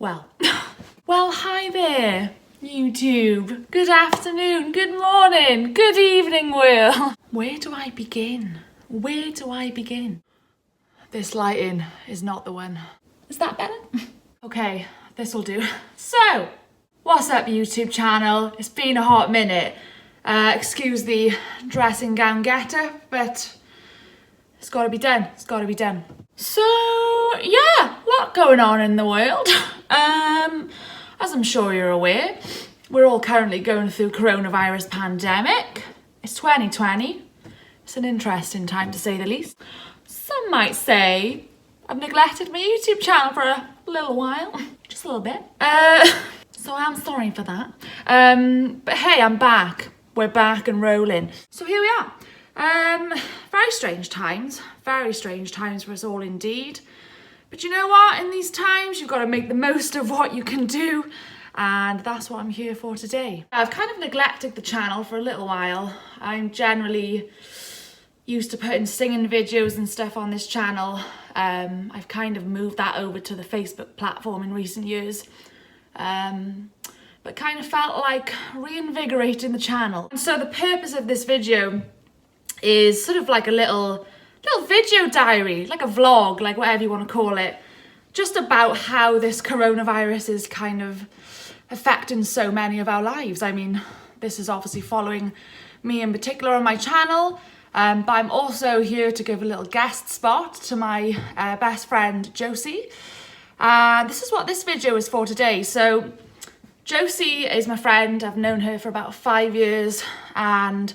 Well, hi there, YouTube. Good afternoon, good morning, good evening, Will. Where do I begin? Where do I begin? This lighting is not the one. Is that better? Okay, this'll do. So, what's up, YouTube channel? It's been a hot minute. Excuse the dressing gown getter, but it's gotta be done. It's gotta be done. So, yeah, a lot going on in the world. As I'm sure you're aware, we're all currently going through coronavirus pandemic. It's 2020. It's an interesting time to say the least. Some might say I've neglected my YouTube channel for a little while, just a little bit. So I'm sorry for that. But hey, I'm back. We're back and rolling. So here we are. Very strange times for us all indeed. But you know what? In these times, you've got to make the most of what you can do. And that's what I'm here for today. I've kind of neglected the channel for a little while. I'm generally used to putting singing videos and stuff on this channel. I've kind of moved that over to the Facebook platform in recent years. But kind of felt like reinvigorating the channel. And so the purpose of this video is sort of like a little video diary, like a vlog, like whatever you want to call it, just about how this coronavirus is kind of affecting so many of our lives. I mean, this is obviously following me in particular on my channel, but I'm also here to give a little guest spot to my best friend Josie. This is what this video is for today. So Josie is my friend. I've known her for about 5 years, and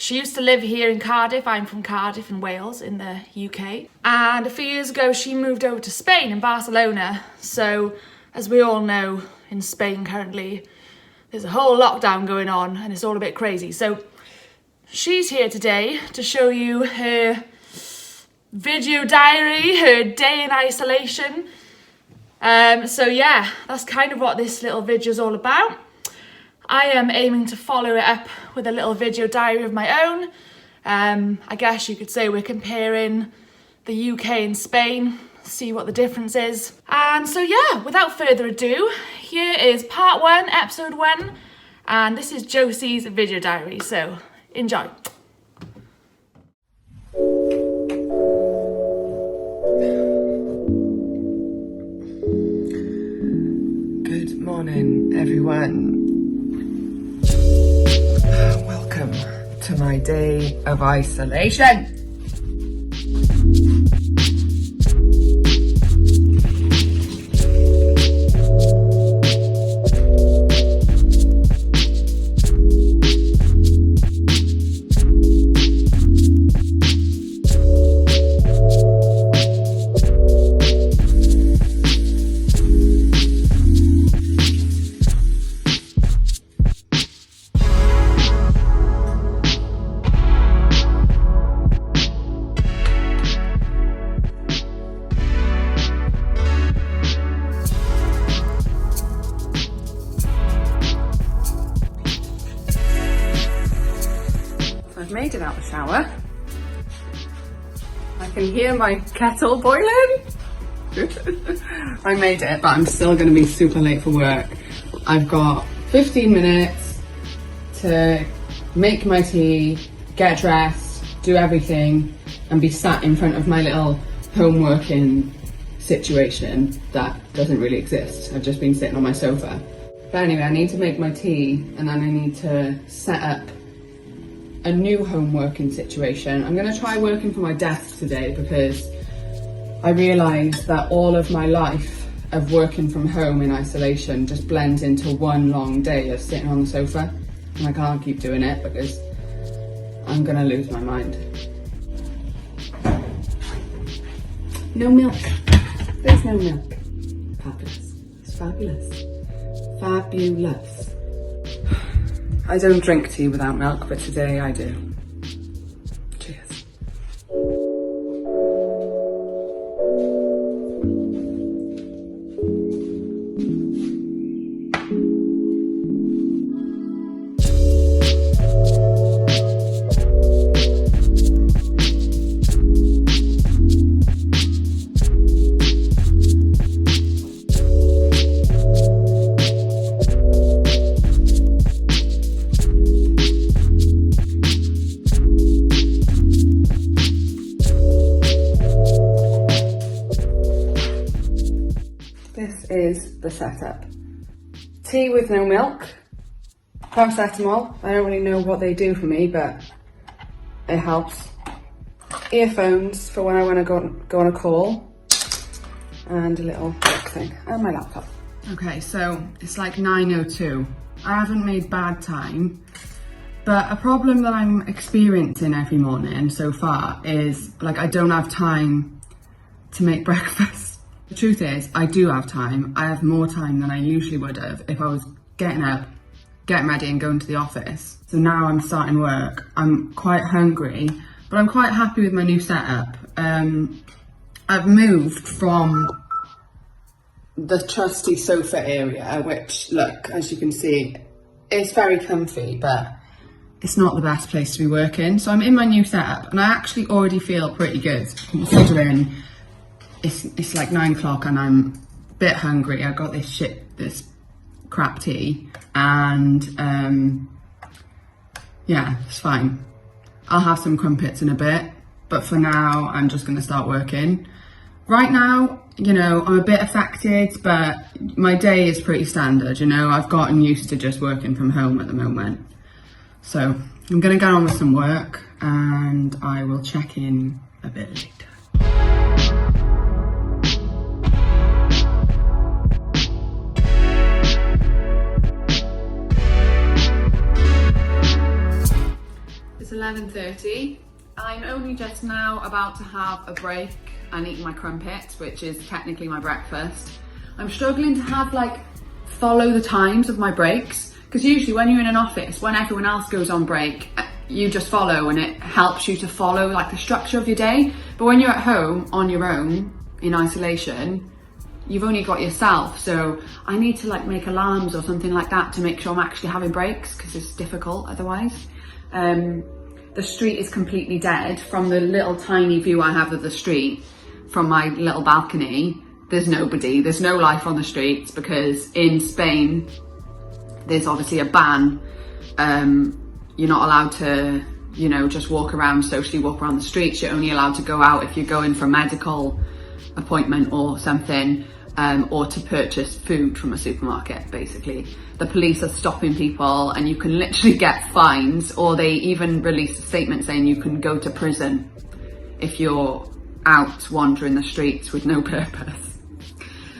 she used to live here in Cardiff. I'm from Cardiff in Wales in the UK. And a few years ago, she moved over to Spain in Barcelona. So as we all know, in Spain currently, there's a whole lockdown going on and it's all a bit crazy. So she's here today to show you her video diary, her day in isolation. So yeah, that's kind of what this little video is all about. I am aiming to follow it up with a little video diary of my own. I guess you could say we're comparing the UK and Spain, see what the difference is. And so yeah, without further ado, here is part 1, episode 1, and this is Josie's video diary, so enjoy. Good morning, everyone. Welcome to my day of isolation. I've made it out the shower. I can hear my kettle boiling. I made it, but I'm still going to be super late for work. I've got 15 minutes to make my tea, get dressed, do everything, and be sat in front of my little home working situation that doesn't really exist. I've just been sitting on my sofa. But anyway, I need to make my tea and then I need to set up a new home working situation. I'm going to try working from my desk today because I realised that all of my life of working from home in isolation just blends into one long day of sitting on the sofa, and I can't keep doing it because I'm going to lose my mind. No milk. There's no milk. Fabulous. It's fabulous. Fabulous. I don't drink tea without milk, but today I do. Cheers. this is the setup. Tea with no milk, paracetamol. I don't really know what they do for me, but it helps. Earphones for when I want to go on a call, and a little book thing, and my laptop. Okay, so it's like 9:02. I haven't made bad time, but a problem that I'm experiencing every morning so far is like I don't have time to make breakfast. The truth is, I do have time. I have more time than I usually would have if I was getting up, getting ready and going to the office. So now I'm starting work. I'm quite hungry, but I'm quite happy with my new setup. I've moved from the trusty sofa area, which, look, as you can see, it's very comfy, but it's not the best place to be working. So I'm in my new setup, and I actually already feel pretty good, considering it's like 9 o'clock and I'm a bit hungry. I got this crap tea, and yeah, it's fine. I'll have some crumpets in a bit, but for now, I'm just gonna start working. Right now, you know, I'm a bit affected, but my day is pretty standard, you know. I've gotten used to just working from home at the moment. So I'm gonna get on with some work, and I will check in a bit later. It's 11:30. I'm only just now about to have a break and eat my crumpets, which is technically my breakfast. I'm struggling to follow the times of my breaks, because usually when you're in an office, when everyone else goes on break, you just follow, and it helps you to follow like the structure of your day. But when you're at home on your own in isolation, you've only got yourself. So I need to make alarms or something like that to make sure I'm actually having breaks, because it's difficult otherwise. The street is completely dead. From the little tiny view I have of the street from my little balcony, there's nobody, there's no life on the streets, because in Spain there's obviously a ban. You're not allowed to, you know, just socially walk around the streets. You're only allowed to go out if you're going for a medical appointment or something, or to purchase food from a supermarket, basically. The police are stopping people, and you can literally get fines, or they even released a statement saying you can go to prison if you're out wandering the streets with no purpose.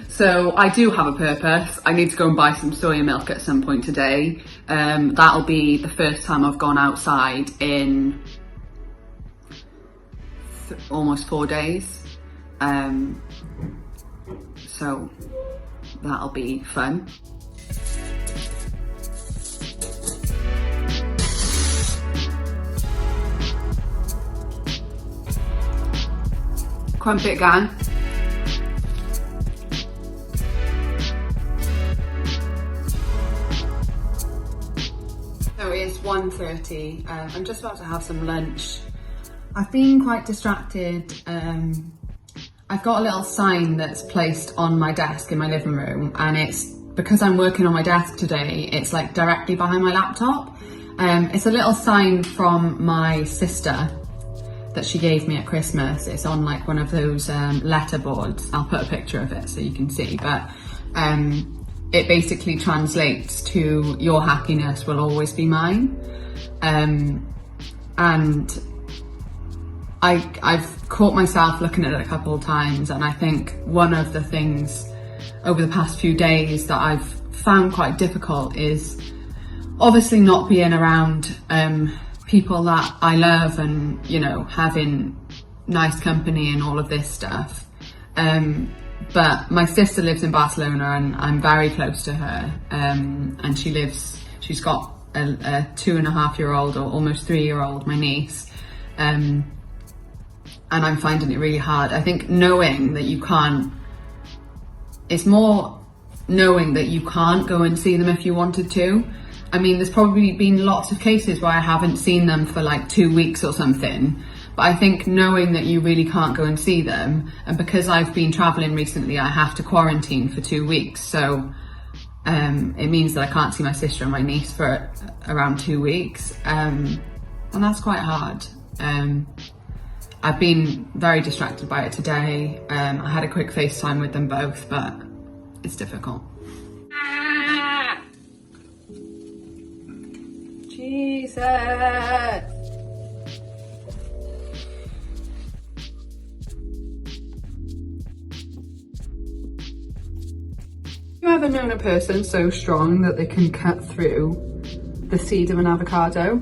So I do have a purpose. I need to go and buy some soya milk at some point today. That'll be the first time I've gone outside in almost 4 days. So that'll be fun. Crumpet gang. So it is 1:30. I'm just about to have some lunch. I've been quite distracted. I've got a little sign that's placed on my desk in my living room, and it's because I'm working on my desk today, it's like directly behind my laptop. It's a little sign from my sister that she gave me at Christmas. It's on like one of those letter boards. I'll put a picture of it so you can see, but it basically translates to "your happiness will always be mine." And I've caught myself looking at it a couple of times, and I think one of the things over the past few days that I've found quite difficult is obviously not being around people that I love, and, you know, having nice company and all of this stuff. But my sister lives in Barcelona, and I'm very close to her. And she's got a 2.5-year-old or almost 3-year-old, my niece. And I'm finding it really hard. I think knowing that you can't, it's more knowing that you can't go and see them if you wanted to. I mean, there's probably been lots of cases where I haven't seen them for like 2 weeks or something, but I think knowing that you really can't go and see them, and because I've been traveling recently, I have to quarantine for 2 weeks. So it means that I can't see my sister and my niece for around 2 weeks. And that's quite hard. I've been very distracted by it today. I had a quick FaceTime with them both, but It's difficult. Jesus! You ever known a person so strong that they can cut through the seed of an avocado?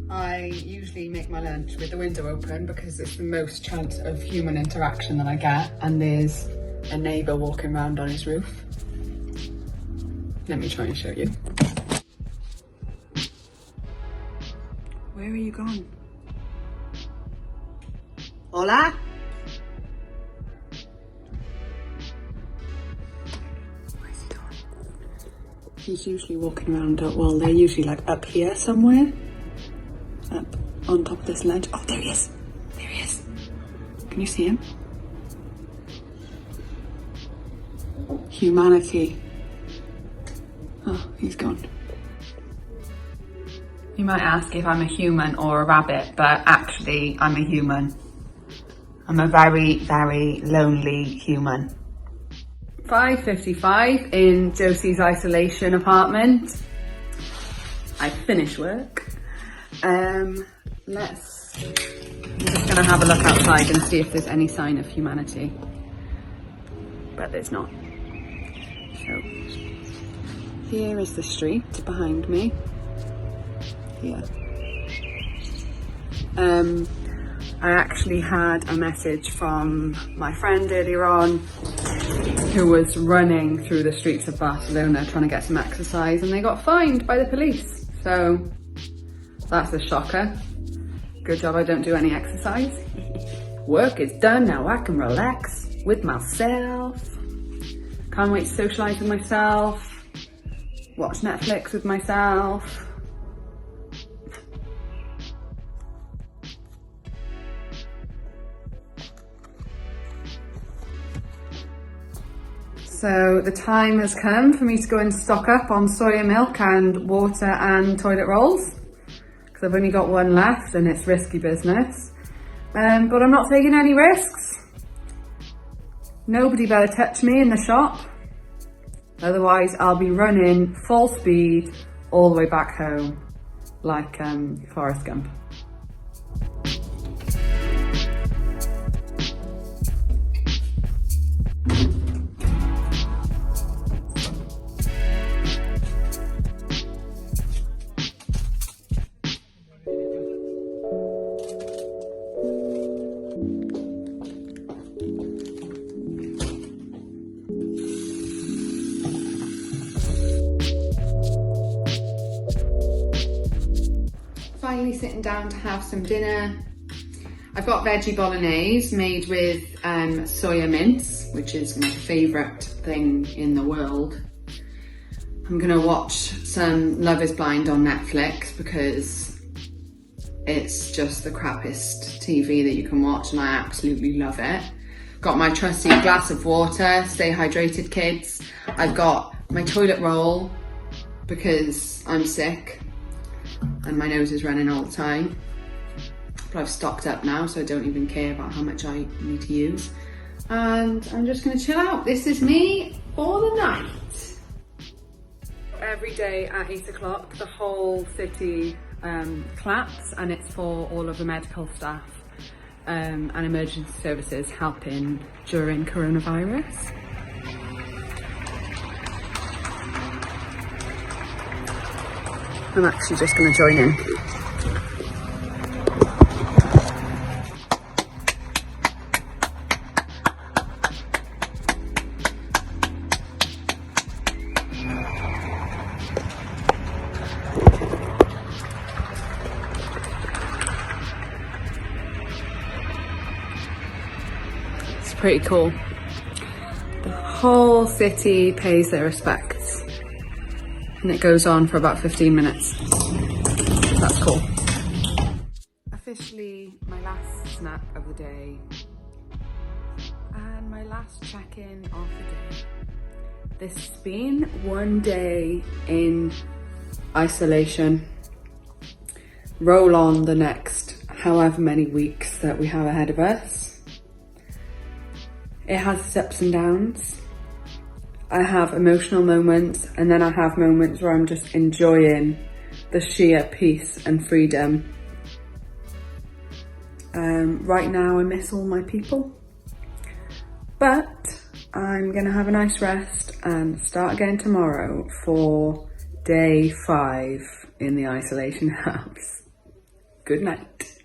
I usually make my lunch with the window open because it's the most chance of human interaction that I get, and there's a neighbour walking around on his roof. Let me try and show you. Where are you gone? Hola? Where's he gone? He's usually walking around, well, they're usually like up here somewhere. Up on top of this ledge. Oh, there he is. There he is. Can you see him? Humanity. Oh, he's gone. You might ask if I'm a human or a rabbit, but actually I'm a human. I'm a very, very lonely human. 5:55 in Josie's isolation apartment. I finished work. I'm just gonna have a look outside and see if there's any sign of humanity. But there's not. So, here is the street behind me. Here. I actually had a message from my friend earlier on who was running through the streets of Barcelona trying to get some exercise, and they got fined by the police. So that's a shocker. Good job I don't do any exercise. Work is done, now I can relax with myself. Can't wait to socialise with myself, watch Netflix with myself. So the time has come for me to go and stock up on soya milk and water and toilet rolls, because I've only got one left and it's risky business. But I'm not taking any risks. Nobody better touch me in the shop. Otherwise I'll be running full speed all the way back home like Forrest Gump. Finally sitting down to have some dinner. I've got veggie bolognese made with soya mince, which is my favourite thing in the world. I'm gonna watch some Love is Blind on Netflix because it's just the crappiest TV that you can watch and I absolutely love it. Got my trusty glass of water, stay hydrated kids. I've got my toilet roll because I'm sick and my nose is running all the time. But I've stocked up now, so I don't even care about how much I need to use. And I'm just gonna chill out. This is me for the night. Every day at 8 o'clock, the whole city claps, and it's for all of the medical staff and emergency services helping during coronavirus. I'm actually just going to join in. It's pretty cool. The whole city pays their respects. And it goes on for about 15 minutes. That's cool. Officially my last snap of the day and my last check-in of the day. This has been one day in isolation. Roll on the next however many weeks that we have ahead of us. It has its ups and downs. I have emotional moments, and then I have moments where I'm just enjoying the sheer peace and freedom. Right now I miss all my people, but I'm gonna have a nice rest and start again tomorrow for day 5 in the isolation house. Good night.